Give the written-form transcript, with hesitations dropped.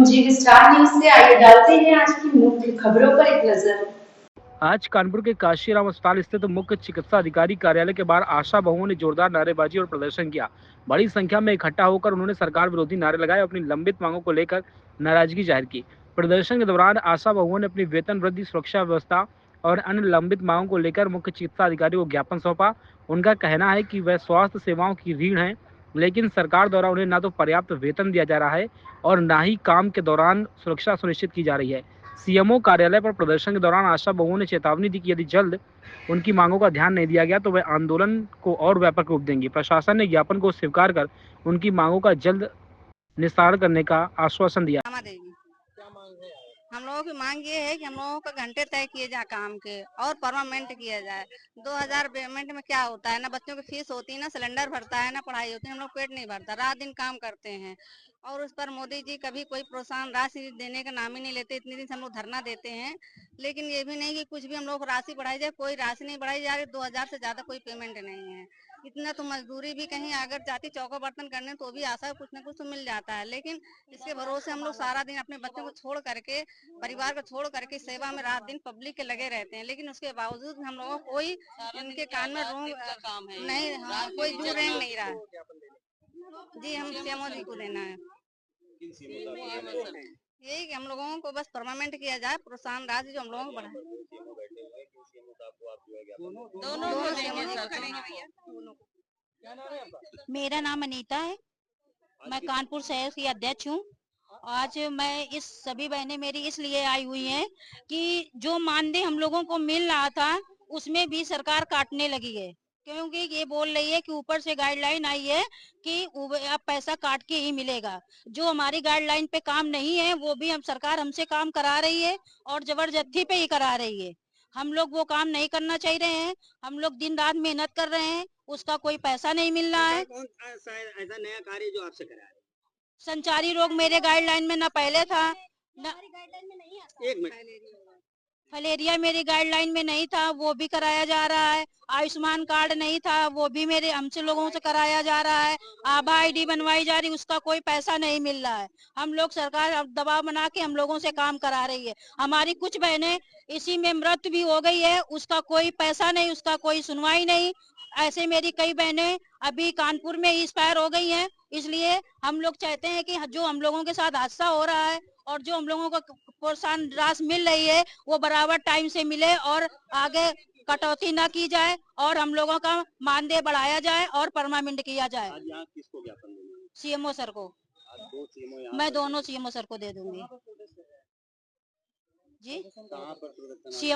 जी star news से आइए डालते हैं आज की मुख्य खबरों पर एक नजर। आज कानपुर के काशीराम अस्पताल स्थित मुख्य चिकित्सा अधिकारी कार्यालय के बाहर आशा बहुओं ने जोरदार नारेबाजी और प्रदर्शन किया। बड़ी संख्या में इकट्ठा होकर उन्होंने सरकार विरोधी नारे लगाए और अपनी लंबित मांगों को लेकर नाराजगी जाहिर की। प्रदर्शन के दौरान आशा बहुओं ने अपनी वेतन वृद्धि, सुरक्षा व्यवस्था और अन्य लंबित मांगों को लेकर मुख्य चिकित्सा अधिकारी को ज्ञापन सौंपा। उनका कहना है कि वह स्वास्थ्य सेवाओं की रीढ़ है, लेकिन सरकार द्वारा उन्हें न तो पर्याप्त वेतन दिया जा रहा है और न ही काम के दौरान सुरक्षा सुनिश्चित की जा रही है। सीएमओ कार्यालय पर प्रदर्शन के दौरान आशा बहुओं ने चेतावनी दी कि यदि जल्द उनकी मांगों का ध्यान नहीं दिया गया तो वे आंदोलन को और व्यापक रूप देंगी। प्रशासन ने ज्ञापन को स्वीकार कर उनकी मांगों का जल्द निस्तारण करने का आश्वासन दिया। हम लोगों की मांग ये है कि हम लोगों का घंटे तय किए जाए काम के और परमानेंट किया जाए। 2000 पेमेंट में क्या होता है, ना बच्चों की फीस होती है, ना सिलेंडर भरता है, ना पढ़ाई होती है। हम लोग पेट नहीं भरता, रात दिन काम करते हैं और उस पर मोदी जी कभी कोई प्रोत्साहन राशि देने का नाम ही नहीं लेते। इतने दिन से हम लोग धरना देते हैं, लेकिन ये भी नहीं कि कुछ भी हम लोग राशि बढ़ाई जाए। कोई राशि नहीं बढ़ाई जा रही, 2000 से ज्यादा कोई पेमेंट नहीं है। इतना तो मजदूरी भी कहीं अगर जाती चौका बर्तन करने तो भी आशा कुछ ना कुछ तो मिल जाता है, लेकिन इसके भरोसे हम लोग सारा दिन अपने बच्चों को छोड़ करके, परिवार को छोड़ करके सेवा में रात दिन पब्लिक के लगे रहते हैं। लेकिन उसके बावजूद हम लोगों को कोई इनके कान में रोंग नहीं, हाँ, कोई जू रेंग नहीं रहा है। जी हम सीएमओ जी को देना है यही कि हम लोगों को बस परमानेंट किया जाए, प्रोत्साहन राशि जो हम लोगों को बढ़ाए। दोनों सीएमओ जी को करेंगे भैया, दोनों को। मेरा नाम अनीता है, मैं कानपुर शहर की अध्यक्ष हूँ। आज मैं इस सभी बहनें मेरी इसलिए आई हुई हैं कि जो मानदेय हम लोगों को मिल रहा था उसमें भी सरकार काटने लगी है, क्योंकि ये बोल रही है कि ऊपर से गाइडलाइन आई है कि अब पैसा काट के ही मिलेगा। जो हमारी गाइडलाइन पे काम नहीं है वो भी हम सरकार हमसे काम करा रही है और जबरदस्ती पे ही करा रही है। हम लोग वो काम नहीं करना चाह रहे हैं, हम लोग दिन रात मेहनत कर रहे हैं, उसका कोई पैसा नहीं मिल रहा है। कौन ऐसा नया कार्य जो आपसे करा रहे हैं? संचारी रोग मेरे गाइडलाइन में न पहले था, न एक मिनट, फलेरिया मेरी गाइडलाइन में नहीं था, वो भी कराया जा रहा है। आयुष्मान कार्ड नहीं था, वो भी मेरे हमसे लोगों से कराया जा रहा है। आभा आईडी बनवाई जा रही, उसका कोई पैसा नहीं मिल रहा है। हम लोग सरकार अब दबाव बना के हम लोगों से काम करा रही है। हमारी कुछ बहनें इसी में मृत्यु भी हो गई है, उसका कोई पैसा नहीं, उसका कोई सुनवाई नहीं। ऐसे मेरी कई बहनें अभी कानपुर में एक्सपायर हो गई हैं। इसलिए हम लोग चाहते हैं कि जो हम लोगों के साथ हादसा हो रहा है और जो हम लोगों को प्रोत्साहन राशि मिल रही है वो बराबर टाइम से मिले और आगे कटौती न की जाए और हम लोगों का मानदेय बढ़ाया जाए और परमानेंट किया जाए। आज यहाँ किसको ज्ञापन देना है? सीएमओ सर को। आज दो सीएमओ यहाँ मैं पर दोनों सीएमओ सर को दे दूंगी जी। कहाँ पर प्रदर्शन? सीएम